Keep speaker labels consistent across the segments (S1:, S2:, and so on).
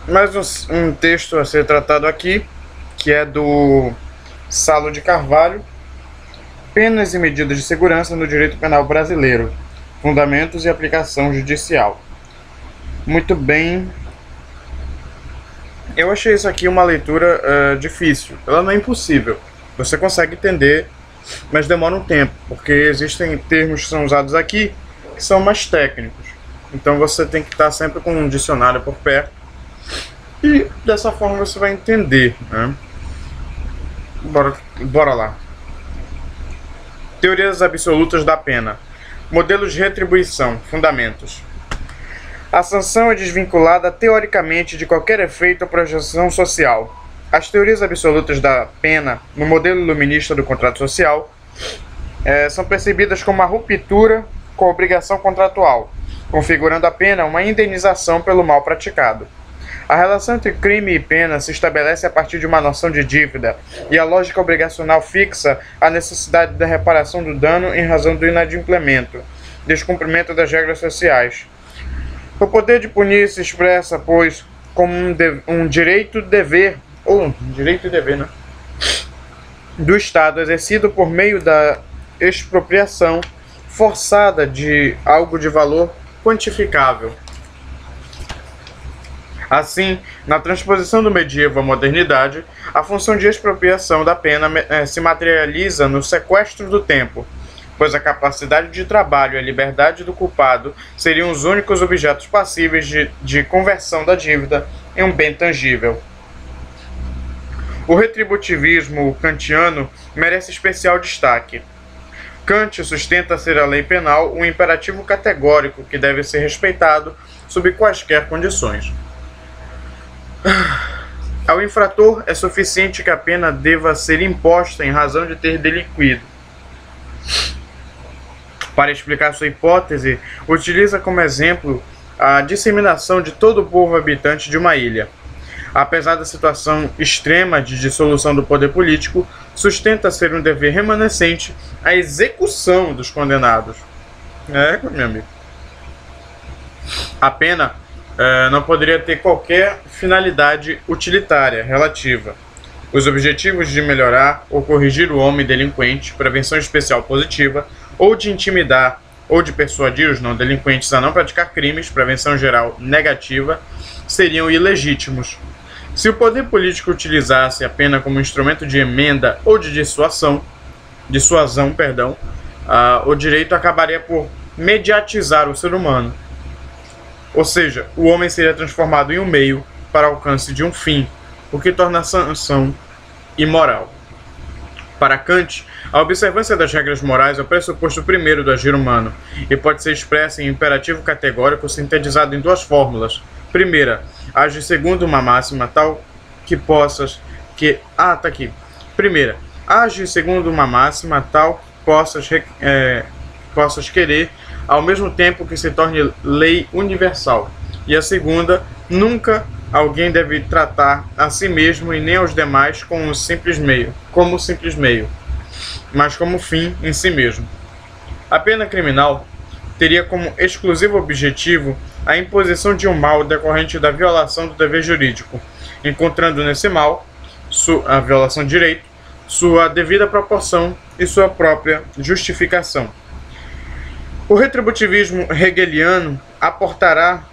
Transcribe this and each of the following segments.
S1: mais um texto a ser tratado aqui, que é do Salo de Carvalho, Penas e Medidas de Segurança no Direito Penal Brasileiro, Fundamentos e Aplicação Judicial. Muito bem. Eu achei isso aqui uma leitura difícil. Ela não é impossível. Você consegue entender, mas demora um tempo, porque existem termos que são usados aqui que são mais técnicos. Então você tem que estar sempre com um dicionário por perto. E dessa forma você vai entender, né? Bora lá. Teorias absolutas da pena. Modelos de retribuição. Fundamentos. A sanção é desvinculada teoricamente de qualquer efeito ou projeção social. As teorias absolutas da pena, no modelo iluminista do contrato social, são percebidas como uma ruptura com a obrigação contratual, configurando a pena uma indenização pelo mal praticado. A relação entre crime e pena se estabelece a partir de uma noção de dívida, e a lógica obrigacional fixa a necessidade da reparação do dano em razão do inadimplemento, descumprimento das regras sociais. O poder de punir se expressa, pois, como um direito-dever, do Estado exercido por meio da expropriação forçada de algo de valor quantificável. Assim, na transposição do medievo à modernidade, a função de expropriação da pena se materializa no sequestro do tempo, pois a capacidade de trabalho e a liberdade do culpado seriam os únicos objetos passíveis de conversão da dívida em um bem tangível. O retributivismo kantiano merece especial destaque. Kant sustenta ser a lei penal um imperativo categórico que deve ser respeitado sob quaisquer condições. Ao infrator é suficiente que a pena deva ser imposta em razão de ter delinquido. Para explicar sua hipótese, utiliza como exemplo a disseminação de todo o povo habitante de uma ilha. Apesar da situação extrema de dissolução do poder político, sustenta ser um dever remanescente a execução dos condenados. Meu amigo. A pena não poderia ter qualquer finalidade utilitária relativa. Os objetivos de melhorar ou corrigir o homem delinquente, prevenção especial positiva, ou de intimidar ou de persuadir os não delinquentes a não praticar crimes, prevenção geral negativa, seriam ilegítimos. Se o poder político utilizasse a pena como instrumento de emenda ou de dissuasão, o direito acabaria por mediatizar o ser humano. Ou seja, o homem seria transformado em um meio para alcance de um fim, o que torna a sanção imoral. Para Kant, a observância das regras morais é o pressuposto primeiro do agir humano e pode ser expressa em imperativo categórico sintetizado em duas fórmulas. Primeira, age segundo uma máxima tal que possas que... tá aqui. Primeira, age segundo uma máxima tal que possas querer, ao mesmo tempo que se torne lei universal. E a segunda, nunca alguém deve tratar a si mesmo e nem aos demais como simples meio, mas como fim em si mesmo. A pena criminal teria como exclusivo objetivo a imposição de um mal decorrente da violação do dever jurídico, encontrando nesse mal, a violação de direito, sua devida proporção e sua própria justificação. O retributivismo hegeliano aportará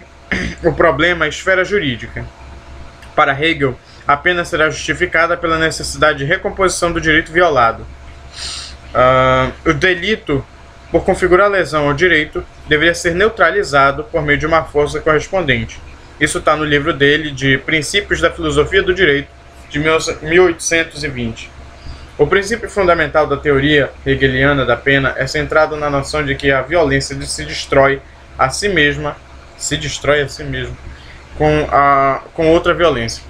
S1: o problema à esfera jurídica. Para Hegel, a pena será justificada pela necessidade de recomposição do direito violado. O delito, por configurar lesão ao direito, deveria ser neutralizado por meio de uma força correspondente. Isso está no livro dele de Princípios da Filosofia do Direito, de 1820. O princípio fundamental da teoria hegeliana da pena é centrado na noção de que a violência se destrói a si mesma com outra violência.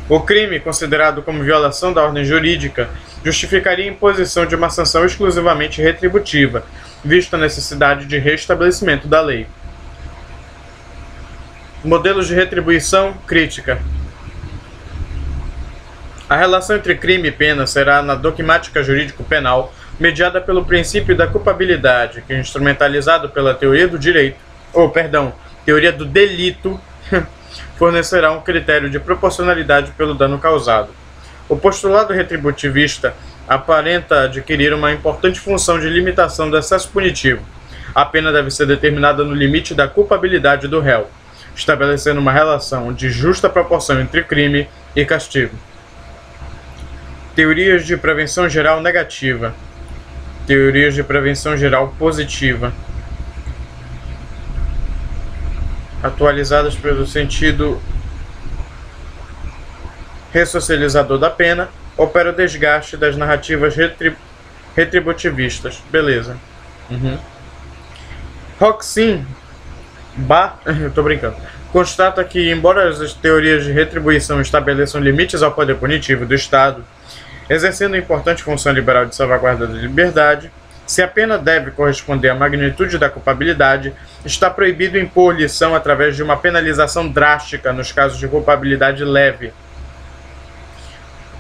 S1: O crime, considerado como violação da ordem jurídica, justificaria a imposição de uma sanção exclusivamente retributiva, visto a necessidade de restabelecimento da lei. Modelos de retribuição crítica. A relação entre crime e pena será, na dogmática jurídico-penal, mediada pelo princípio da culpabilidade, que é instrumentalizado pela teoria do direito, teoria do delito fornecerá um critério de proporcionalidade pelo dano causado. O postulado retributivista aparenta adquirir uma importante função de limitação do excesso punitivo. A pena deve ser determinada no limite da culpabilidade do réu, estabelecendo uma relação de justa proporção entre crime e castigo. Teorias de prevenção geral negativa. Teorias de prevenção geral positiva. Atualizadas pelo sentido ressocializador da pena, opera o desgaste das narrativas retributivistas. Beleza. Roxin eu tô brincando. Constata que, embora as teorias de retribuição estabeleçam limites ao poder punitivo do Estado, exercendo importante função liberal de salvaguarda da liberdade, se a pena deve corresponder à magnitude da culpabilidade, está proibido impor lição através de uma penalização drástica nos casos de culpabilidade leve,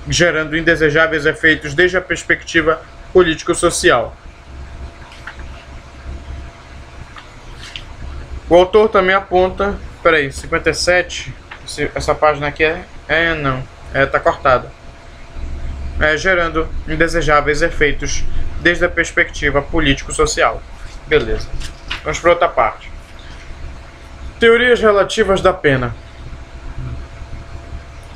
S1: gerando indesejáveis efeitos desde a perspectiva político-social. O autor também aponta, 57, essa página aqui tá cortada. Gerando indesejáveis efeitos desde a perspectiva político-social. Beleza. Vamos para outra parte. Teorias relativas da pena.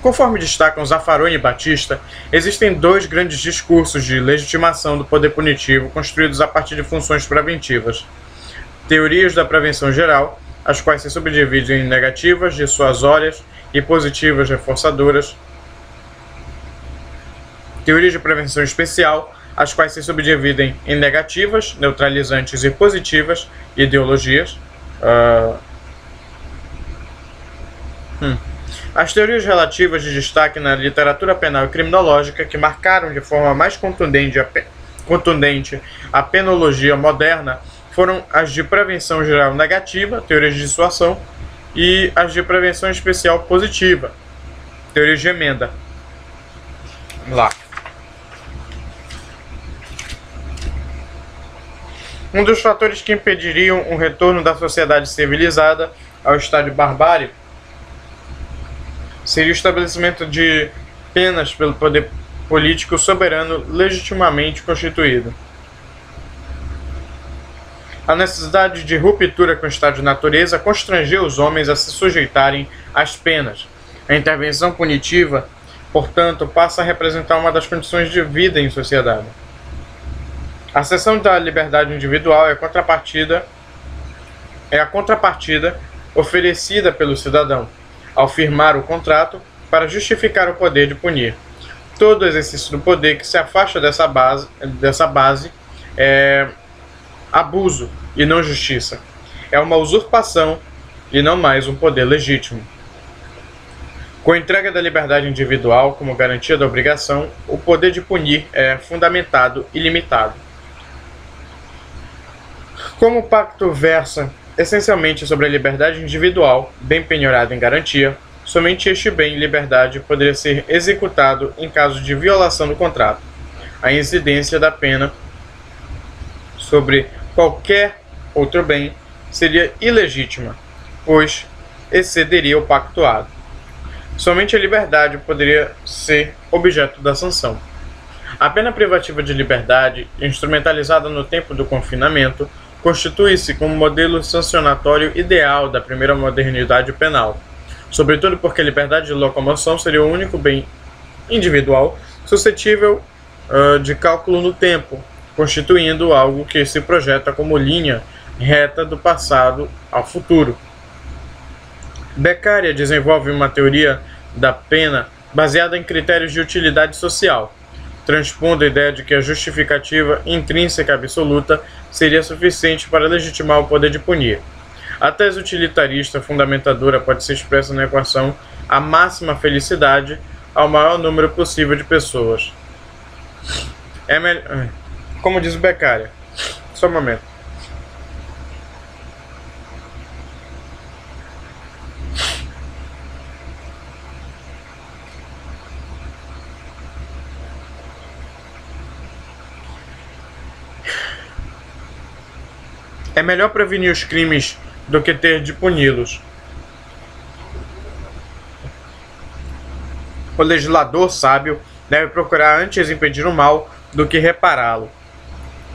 S1: Conforme destacam Zaffaroni e Batista, existem dois grandes discursos de legitimação do poder punitivo construídos a partir de funções preventivas. Teorias da prevenção geral, as quais se subdividem em negativas, dissuasórias, e positivas, reforçadoras. Teorias de prevenção especial, as quais se subdividem em negativas, neutralizantes e positivas, ideologias. As teorias relativas de destaque na literatura penal e criminológica que marcaram de forma mais contundente a penologia moderna foram as de prevenção geral negativa, teorias de dissuasão, e as de prevenção especial positiva, teorias de emenda. Vamos lá. Um dos fatores que impediriam o retorno da sociedade civilizada ao estado de barbárie seria o estabelecimento de penas pelo poder político soberano legitimamente constituído. A necessidade de ruptura com o estado de natureza constrangeu os homens a se sujeitarem às penas. A intervenção punitiva, portanto, passa a representar uma das condições de vida em sociedade. A cessão da liberdade individual é a contrapartida oferecida pelo cidadão, ao firmar o contrato para justificar o poder de punir. Todo exercício do poder que se afasta dessa base é abuso e não justiça. É uma usurpação e não mais um poder legítimo. Com a entrega da liberdade individual como garantia da obrigação, o poder de punir é fundamentado e limitado. Como o pacto versa essencialmente sobre a liberdade individual, bem penhorada em garantia, somente este bem, liberdade, poderia ser executado em caso de violação do contrato. A incidência da pena sobre qualquer outro bem seria ilegítima, pois excederia o pactuado. Somente a liberdade poderia ser objeto da sanção. A pena privativa de liberdade, instrumentalizada no tempo do confinamento, constitui-se como modelo sancionatório ideal da primeira modernidade penal, sobretudo porque a liberdade de locomoção seria o único bem individual suscetível de cálculo no tempo, constituindo algo que se projeta como linha reta do passado ao futuro. Beccaria desenvolve uma teoria da pena baseada em critérios de utilidade social, transpondo a ideia de que a justificativa intrínseca absoluta seria suficiente para legitimar o poder de punir. A tese utilitarista fundamentadora pode ser expressa na equação a máxima felicidade ao maior número possível de pessoas. Como diz o Beccaria. Só um momento. É melhor prevenir os crimes do que ter de puni-los. O legislador sábio deve procurar antes impedir o mal do que repará-lo,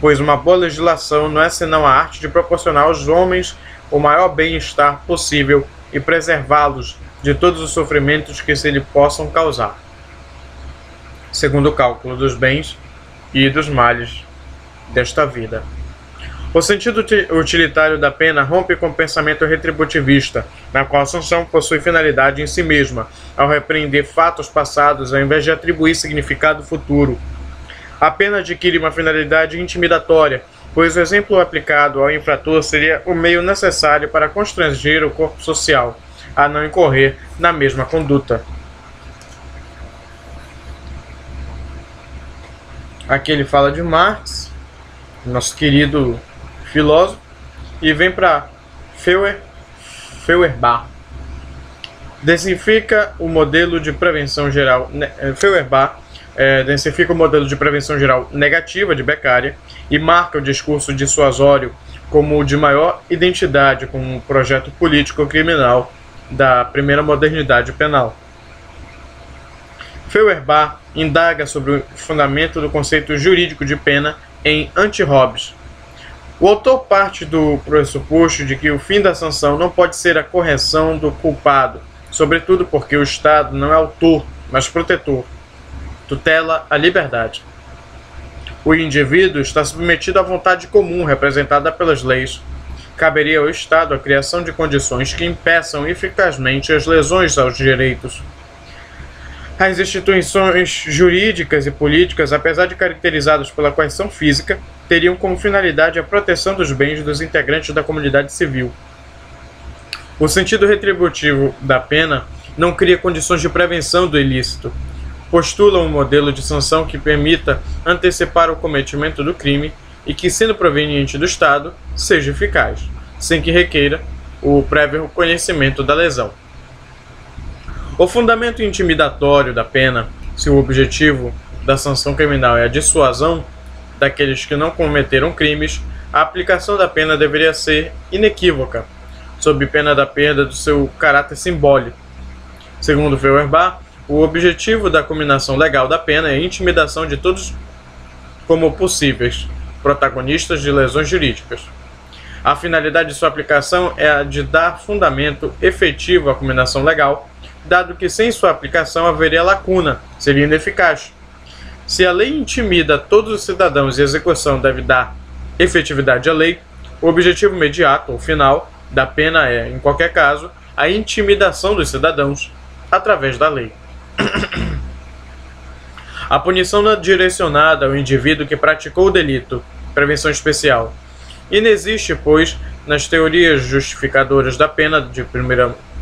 S1: pois uma boa legislação não é senão a arte de proporcionar aos homens o maior bem-estar possível e preservá-los de todos os sofrimentos que se lhe possam causar, segundo o cálculo dos bens e dos males desta vida. O sentido utilitário da pena rompe com o pensamento retributivista, na qual a sanção possui finalidade em si mesma, ao repreender fatos passados ao invés de atribuir significado futuro. A pena adquire uma finalidade intimidatória, pois o exemplo aplicado ao infrator seria o meio necessário para constranger o corpo social a não incorrer na mesma conduta. Aqui ele fala de Marx, nosso querido filósofo, e vem para Feuerbach. Densifica o modelo de prevenção geral. Feuerbach densifica o modelo de prevenção geral negativa de Beccaria e marca o discurso dissuasório como o de maior identidade com um projeto político criminal da primeira modernidade penal. Feuerbach indaga sobre o fundamento do conceito jurídico de pena em Anti-Hobbes. O autor parte do pressuposto de que o fim da sanção não pode ser a correção do culpado, sobretudo porque o Estado não é autor, mas protetor. Tutela a liberdade. O indivíduo está submetido à vontade comum representada pelas leis. Caberia ao Estado a criação de condições que impeçam eficazmente as lesões aos direitos. As instituições jurídicas e políticas, apesar de caracterizadas pela coerção física, teriam como finalidade a proteção dos bens dos integrantes da comunidade civil. O sentido retributivo da pena não cria condições de prevenção do ilícito. Postula um modelo de sanção que permita antecipar o cometimento do crime e que, sendo proveniente do Estado, seja eficaz, sem que requeira o prévio reconhecimento da lesão. O fundamento intimidatório da pena, se o objetivo da sanção criminal é a dissuasão daqueles que não cometeram crimes, a aplicação da pena deveria ser inequívoca, sob pena da perda do seu caráter simbólico. Segundo Feuerbach, o objetivo da cominação legal da pena é a intimidação de todos como possíveis protagonistas de lesões jurídicas. A finalidade de sua aplicação é a de dar fundamento efetivo à cominação legal, dado que sem sua aplicação haveria lacuna, seria ineficaz. Se a lei intimida todos os cidadãos e a execução deve dar efetividade à lei, o objetivo imediato ou final da pena é, em qualquer caso, a intimidação dos cidadãos através da lei. A punição não é direcionada ao indivíduo que praticou o delito, prevenção especial. Inexiste, pois, nas teorias justificadoras da pena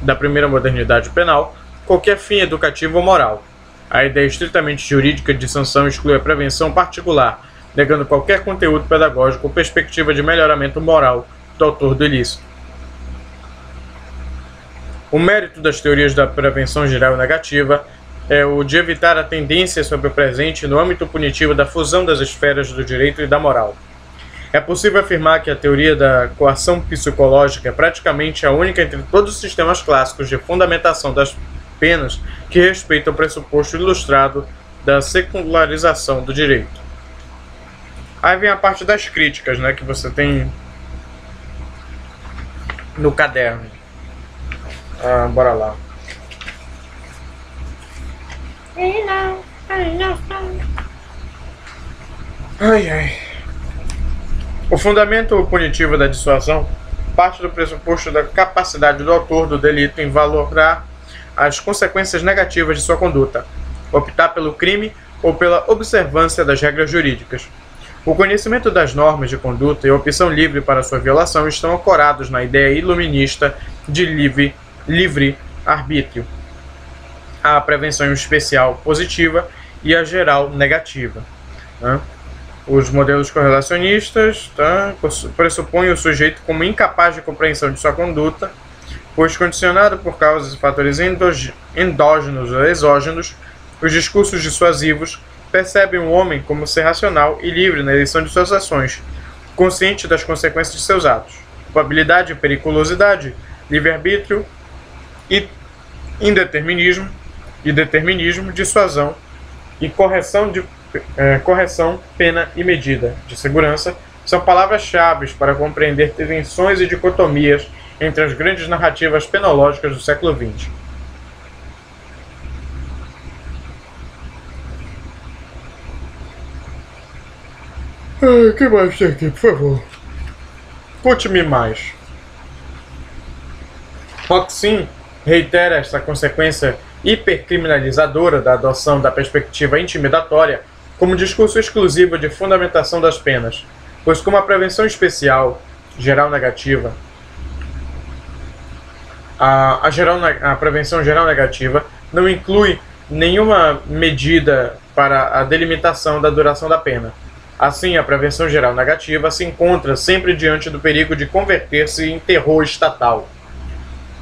S1: da primeira modernidade penal, qualquer fim educativo ou moral. A ideia estritamente jurídica de sanção exclui a prevenção particular, negando qualquer conteúdo pedagógico ou perspectiva de melhoramento moral do autor do ilícito. O mérito das teorias da prevenção geral negativa é o de evitar a tendência sobre o presente no âmbito punitivo da fusão das esferas do direito e da moral. É possível afirmar que a teoria da coação psicológica é praticamente a única entre todos os sistemas clássicos de fundamentação das penas que respeita o pressuposto ilustrado da secularização do direito. Aí vem a parte das críticas, né, que você tem no caderno. Bora lá. O fundamento punitivo da dissuasão parte do pressuposto da capacidade do autor do delito em valorar as consequências negativas de sua conduta, optar pelo crime ou pela observância das regras jurídicas. O conhecimento das normas de conduta e a opção livre para sua violação estão ancorados na ideia iluminista de livre arbítrio, a prevenção especial positiva e a geral negativa. Os modelos correlacionistas pressupõem o sujeito como incapaz de compreensão de sua conduta, pois condicionado por causas e fatores endógenos ou exógenos, os discursos dissuasivos percebem o homem como ser racional e livre na eleição de suas ações, consciente das consequências de seus atos. culpabilidade, periculosidade, livre-arbítrio e indeterminismo e determinismo, dissuasão e correção, pena e medida de segurança são palavras-chave para compreender tensões e dicotomias entre as grandes narrativas penológicas do século XX. O que mais tem aqui, por favor? Conte-me mais. Roxin reitera esta consequência hipercriminalizadora da adoção da perspectiva intimidatória como discurso exclusivo de fundamentação das penas, pois como a prevenção especial, geral negativa, a prevenção geral negativa não inclui nenhuma medida para a delimitação da duração da pena. Assim, a prevenção geral negativa se encontra sempre diante do perigo de converter-se em terror estatal,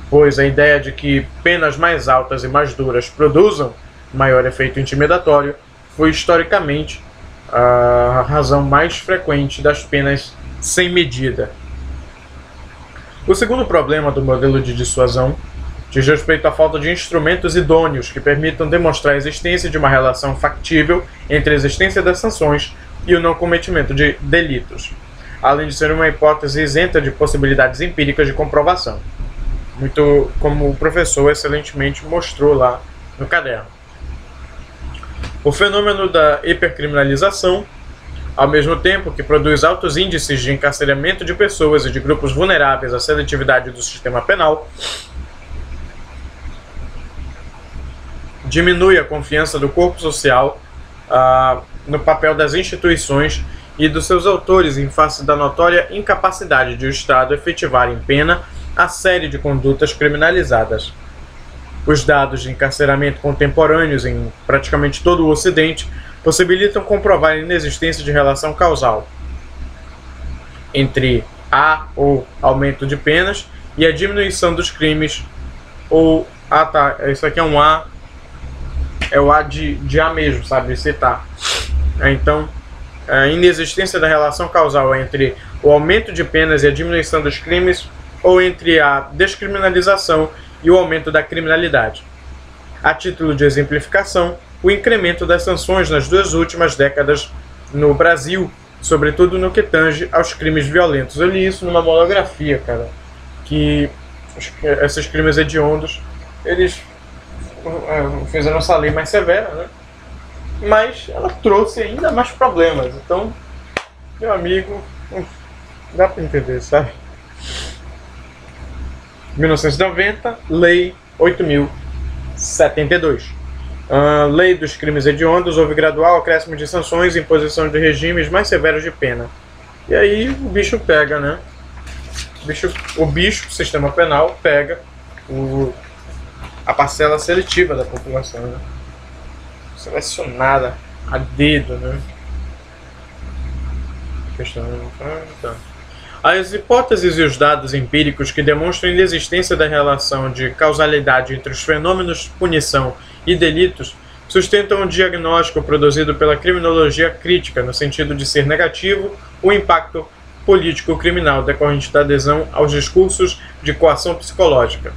S1: pois a ideia de que penas mais altas e mais duras produzam maior efeito intimidatório foi historicamente a razão mais frequente das penas sem medida. O segundo problema do modelo de dissuasão diz respeito à falta de instrumentos idôneos que permitam demonstrar a existência de uma relação factível entre a existência das sanções e o não cometimento de delitos, além de ser uma hipótese isenta de possibilidades empíricas de comprovação, muito como o professor excelentemente mostrou lá no caderno. O fenômeno da hipercriminalização, ao mesmo tempo que produz altos índices de encarceramento de pessoas e de grupos vulneráveis à seletividade do sistema penal, diminui a confiança do corpo social no papel das instituições e dos seus autores em face da notória incapacidade de o Estado efetivar em pena a série de condutas criminalizadas. Os dados de encarceramento contemporâneos em praticamente todo o Ocidente possibilitam comprovar a inexistência de relação causal entre ou aumento de penas e a diminuição dos crimes ou... isso aqui é um A, é o A de A mesmo, sabe, citar. Então, a inexistência da relação causal entre o aumento de penas e a diminuição dos crimes ou entre a descriminalização e o aumento da criminalidade. A título de exemplificação, o incremento das sanções nas 2 últimas décadas no Brasil, sobretudo no que tange aos crimes violentos. Eu li isso numa monografia, cara, que esses crimes hediondos, eles fizeram essa lei mais severa, né? Mas ela trouxe ainda mais problemas. Então, meu amigo, dá para entender, sabe? 1990, Lei 8.072. Lei dos crimes hediondos, houve gradual acréscimo de sanções e imposição de regimes mais severos de pena. E aí o bicho pega, né? O sistema penal, pega a parcela seletiva da população, né? Selecionada a dedo, né? As hipóteses e os dados empíricos que demonstram a inexistência da relação de causalidade entre os fenômenos punição e delitos sustentam um diagnóstico produzido pela criminologia crítica, no sentido de ser negativo o impacto político-criminal decorrente da adesão aos discursos de coação psicológica.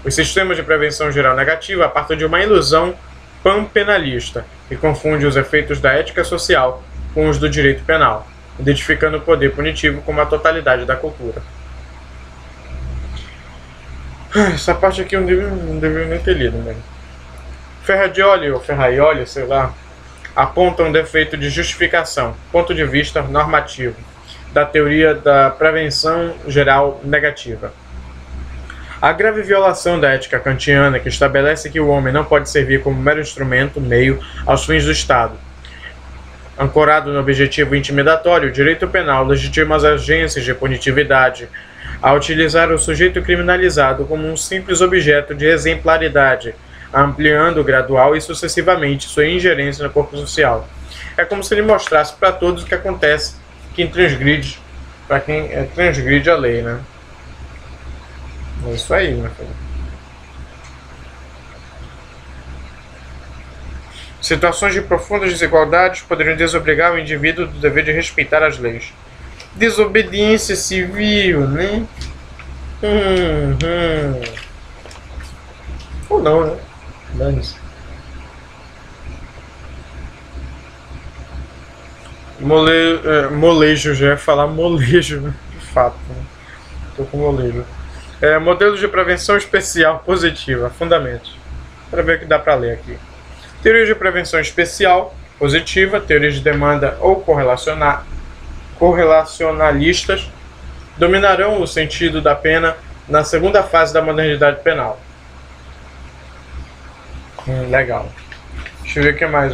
S1: Os sistemas de prevenção geral negativa partem de uma ilusão panpenalista e confunde os efeitos da ética social com os do direito penal, identificando o poder punitivo como a totalidade da cultura. Essa parte aqui eu não deveria nem ter lido, né? Ferrajoli ou Ferraioli, sei lá, aponta um defeito de justificação, ponto de vista normativo, da teoria da prevenção geral negativa. A grave violação da ética kantiana, que estabelece que o homem não pode servir como mero instrumento, meio, aos fins do Estado. Ancorado no objetivo intimidatório, o direito penal legitima as agências de punitividade a utilizar o sujeito criminalizado como um simples objeto de exemplaridade, ampliando gradual e sucessivamente sua ingerência no corpo social. É como se ele mostrasse para todos o que acontece para quem transgride a lei, né? É isso aí, meu filho. Situações de profundas desigualdades poderiam desobrigar o indivíduo do dever de respeitar as leis. Desobediência civil, né? Ou não, né? Dane-se. Molejo, já ia falar molejo, né? De fato, né? Tô com molejo. Modelos de prevenção especial positiva, fundamentos. Para ver o que dá para ler aqui. Teoria de prevenção especial positiva, teorias de demanda ou correlacionalistas dominarão o sentido da pena na segunda fase da modernidade penal. Legal. Deixa eu ver o que mais.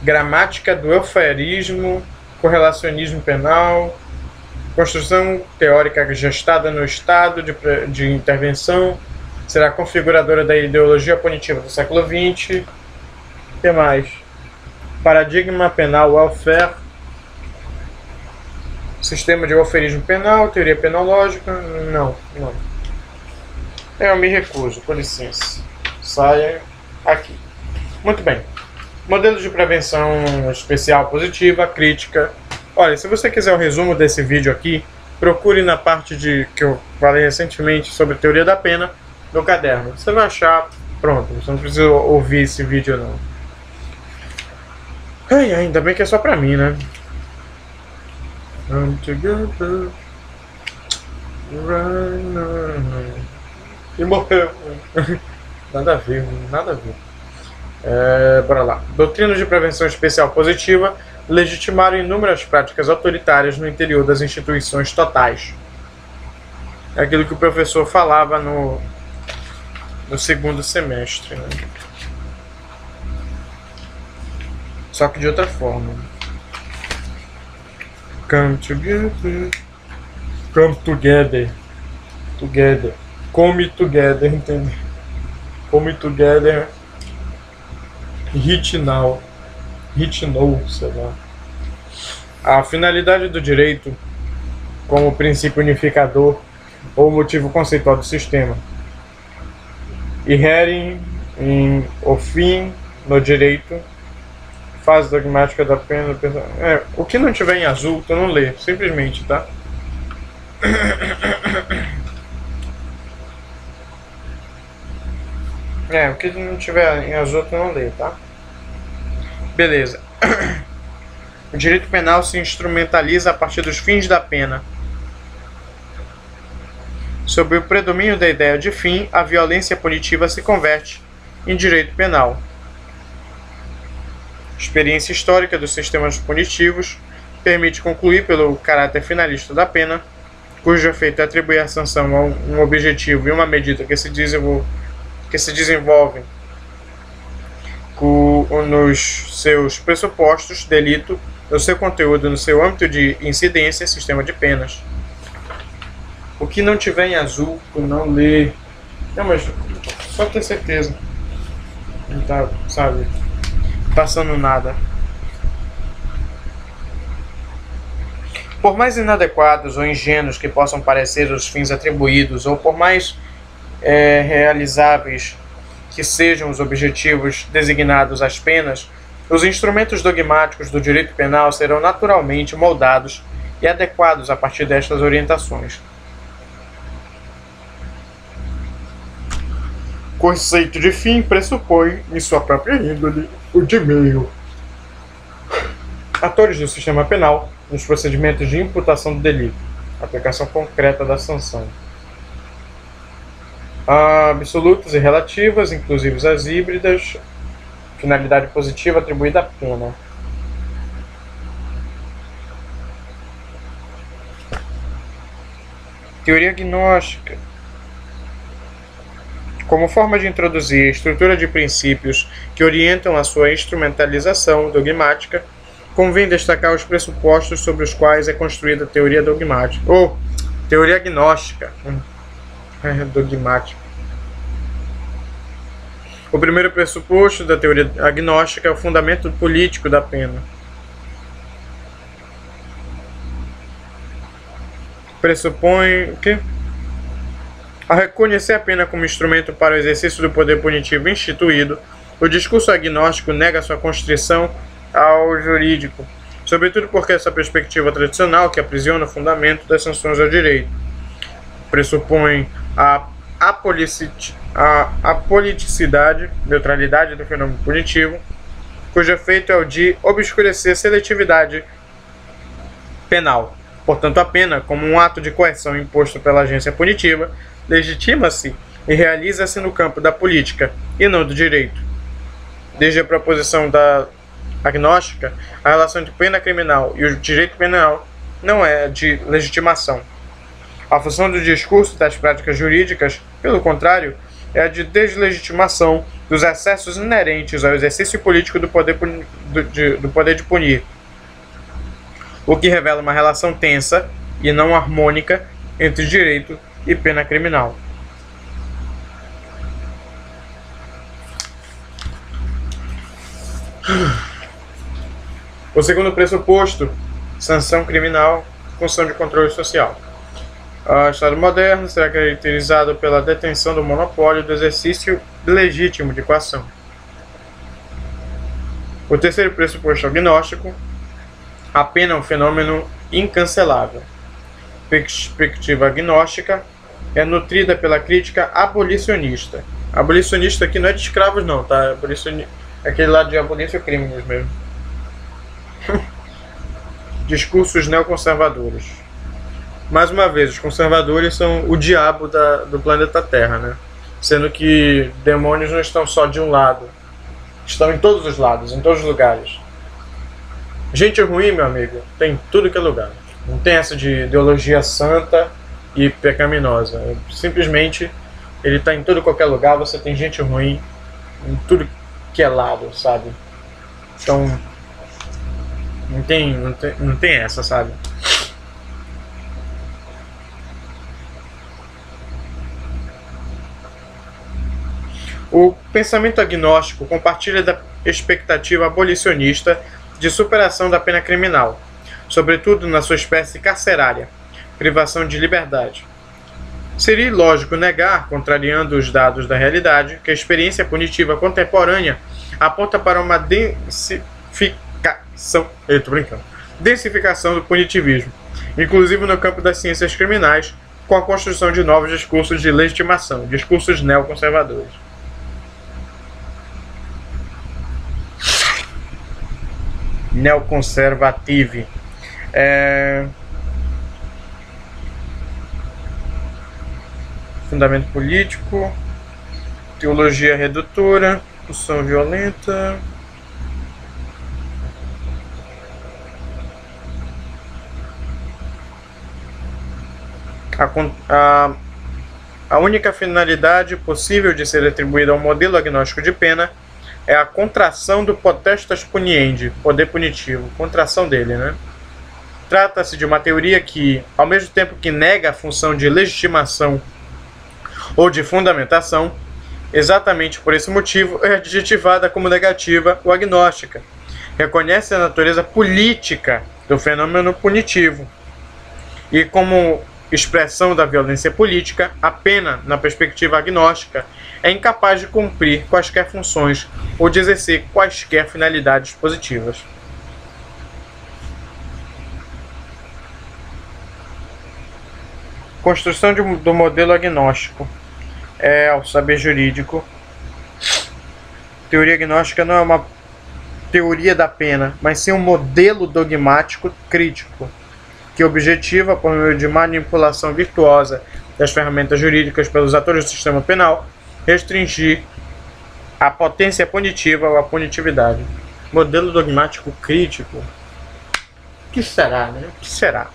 S1: Gramática do eufemismo, correlacionismo penal, construção teórica gestada no estado de intervenção, será configuradora da ideologia punitiva do século XX. O que mais? Paradigma penal welfare, sistema de welfarismo penal, teoria penológica. Não. Eu me recuso, com licença. Saia aqui. Muito bem. Modelos de prevenção especial positiva, crítica. Olha, se você quiser o resumo desse vídeo aqui, procure na parte que eu falei recentemente sobre teoria da pena no caderno. Você vai achar pronto, você não precisa ouvir esse vídeo não. Ainda bem que é só pra mim, né? E morreu. Nada a ver. Bora lá. Doutrinas de prevenção especial positiva legitimaram inúmeras práticas autoritárias no interior das instituições totais. É aquilo que o professor falava no segundo semestre, né? Só que de outra forma. Come together. Come together, entendeu? Come together. Hit now, sei lá. A finalidade do direito como princípio unificador ou motivo conceitual do sistema. Inherem em o fim no direito, fase dogmática da pena. O que não tiver em azul, tu não lê, simplesmente, tá? O que não tiver em azul, tu não lê, tá? Beleza. O direito penal se instrumentaliza a partir dos fins da pena. Sob o predomínio da ideia de fim, a violência punitiva se converte em direito penal. Experiência histórica dos sistemas punitivos permite concluir pelo caráter finalista da pena, cujo efeito é atribuir a sanção a um objetivo e uma medida que se desenvolvem nos seus pressupostos, delito, no seu conteúdo, no seu âmbito de incidência, sistema de penas. O que não tiver em azul, tu não lê. Não, mas só ter certeza. Não tá, sabe, passando nada. Por mais inadequados ou ingênuos que possam parecer os fins atribuídos, ou por mais realizáveis que sejam os objetivos designados às penas, os instrumentos dogmáticos do direito penal serão naturalmente moldados e adequados a partir destas orientações. O conceito de fim pressupõe, em sua própria índole, o de meio. Atores do sistema penal nos procedimentos de imputação do delito, aplicação concreta da sanção. Absolutas e relativas, inclusive as híbridas, finalidade positiva atribuída à pena. Teoria gnóstica. Como forma de introduzir a estrutura de princípios que orientam a sua instrumentalização dogmática, convém destacar os pressupostos sobre os quais é construída a teoria dogmática, ou teoria gnóstica. Dogmática. O primeiro pressuposto da teoria agnóstica é o fundamento político da pena. Pressupõe o quê? A reconhecer a pena como instrumento para o exercício do poder punitivo instituído, o discurso agnóstico nega sua constrição ao jurídico, sobretudo porque essa perspectiva tradicional, que aprisiona o fundamento das sanções ao direito, pressupõe a politicidade, neutralidade do fenômeno punitivo, cujo efeito é o de obscurecer a seletividade penal. Portanto, a pena, como um ato de coerção imposto pela agência punitiva, legitima-se e realiza-se no campo da política e não do direito. Desde a proposição da agnóstica, a relação entre pena criminal e o direito penal não é de legitimação. A função do discurso das práticas jurídicas, pelo contrário, é a de deslegitimação dos excessos inerentes ao exercício político do poder de punir, o que revela uma relação tensa e não harmônica entre direito e pena criminal. O segundo pressuposto, sanção criminal, função de controle social. O Estado moderno será caracterizado pela detenção do monopólio do exercício legítimo de coação. O terceiro pressuposto agnóstico, a pena é um fenômeno incancelável. Perspectiva agnóstica é nutrida pela crítica abolicionista. Abolicionista aqui não é de escravos não, tá? É aquele lado de abolício crimes mesmo. Discursos neoconservadores. Mais uma vez, os conservadores são o diabo do planeta Terra, né? Sendo que demônios não estão só de um lado, estão em todos os lados, em todos os lugares. Gente ruim, meu amigo, tem tudo que é lugar. Não tem essa de ideologia santa e pecaminosa. Simplesmente, ele está em todo qualquer lugar, você tem gente ruim em tudo que é lado, sabe? Então, não tem essa, sabe? O pensamento agnóstico compartilha da expectativa abolicionista de superação da pena criminal, sobretudo na sua espécie carcerária, privação de liberdade. Seria ilógico negar, contrariando os dados da realidade, que a experiência punitiva contemporânea aponta para uma densificação do punitivismo, inclusive no campo das ciências criminais, com a construção de novos discursos de legitimação, discursos neoconservadores. Neoconservative. Fundamento político, teologia redutora, pulsão violenta. A única finalidade possível de ser atribuída ao modelo agnóstico de pena é a contração do potestas puniendi, poder punitivo, contração dele, né? Trata-se de uma teoria que, ao mesmo tempo que nega a função de legitimação ou de fundamentação, exatamente por esse motivo é adjetivada como negativa ou agnóstica. Reconhece a natureza política do fenômeno punitivo e, como expressão da violência política, a pena, na perspectiva agnóstica, é incapaz de cumprir quaisquer funções ou de exercer quaisquer finalidades positivas. Construção do modelo agnóstico. O saber jurídico. Teoria agnóstica não é uma teoria da pena, mas sim um modelo dogmático crítico, que objetiva, por meio de manipulação virtuosa das ferramentas jurídicas pelos atores do sistema penal, restringir a potência punitiva ou a punitividade. Modelo dogmático crítico. O que será, né? O que será?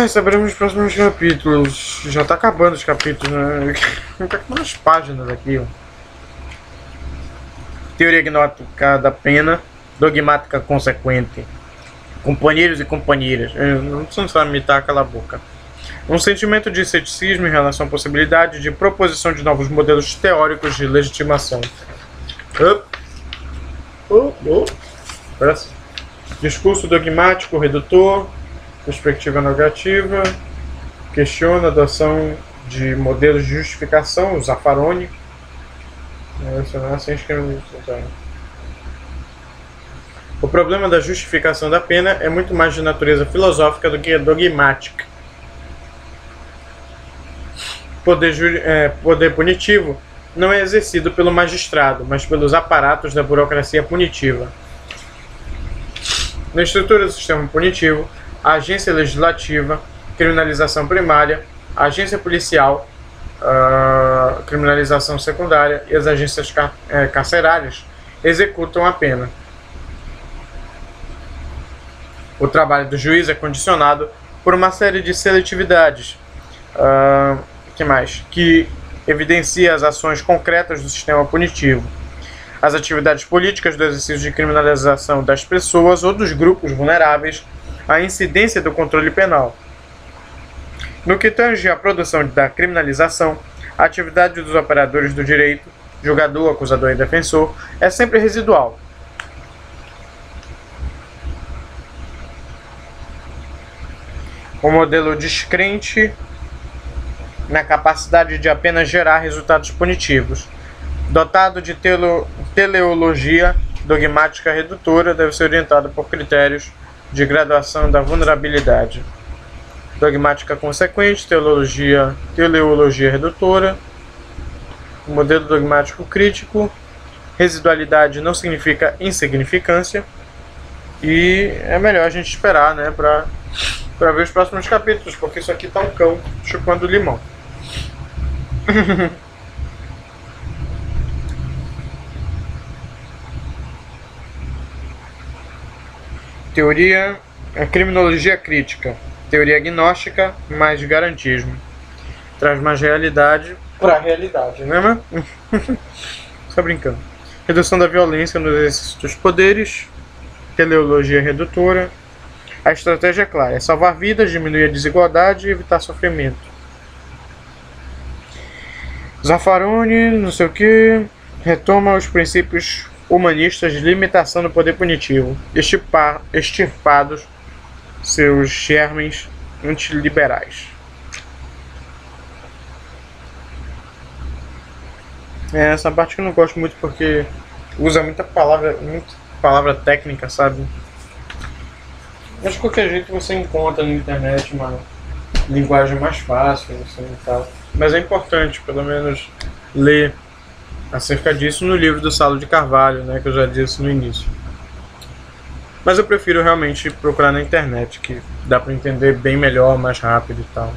S1: Saberemos nos próximos capítulos. Já está acabando os capítulos, né? Está acabando as páginas aqui, ó. Teoria agnóstica da pena, dogmática consequente. Companheiros e companheiras. Não precisa imitar, cala a boca. Um sentimento de ceticismo em relação à possibilidade de proposição de novos modelos teóricos de legitimação. Discurso dogmático redutor, perspectiva negativa, questiona a adoção de modelos de justificação, o Zaffaroni. O problema da justificação da pena é muito mais de natureza filosófica do que dogmática. Poder punitivo não é exercido pelo magistrado, mas pelos aparatos da burocracia punitiva. Na estrutura do sistema punitivo, a agência legislativa, criminalização primária, a agência policial, criminalização secundária e as agências carcerárias executam a pena. O trabalho do juiz é condicionado por uma série de seletividades que evidencia as ações concretas do sistema punitivo, as atividades políticas do exercício de criminalização das pessoas ou dos grupos vulneráveis, a incidência do controle penal. No que tange à produção da criminalização, a atividade dos operadores do direito, julgador, acusador e defensor, é sempre residual. O modelo descrente na capacidade de apenas gerar resultados punitivos. Dotado de teleologia dogmática redutora, deve ser orientado por critérios de graduação da vulnerabilidade. Dogmática consequente, teleologia redutora, modelo dogmático crítico, residualidade não significa insignificância, e é melhor a gente esperar, né, para ver os próximos capítulos, porque isso aqui tá um cão chupando limão. Criminologia crítica. Teoria agnóstica mais garantismo. Traz mais realidade para a realidade, né? Só brincando. Redução da violência no exercício dos poderes. Teleologia redutora. A estratégia é clara: é salvar vidas, diminuir a desigualdade e evitar sofrimento. Zaffaroni, não sei o que, retoma os princípios humanistas de limitação do poder punitivo, extirpados seus germes antiliberais. Essa parte que eu não gosto muito porque usa muita palavra técnica, sabe? Mas de qualquer jeito você encontra na internet uma linguagem mais fácil, assim, e tal. Mas é importante, pelo menos, ler acerca disso no livro do Saulo de Carvalho, né, que eu já disse no início. Mas eu prefiro realmente procurar na internet, que dá para entender bem melhor, mais rápido e tal.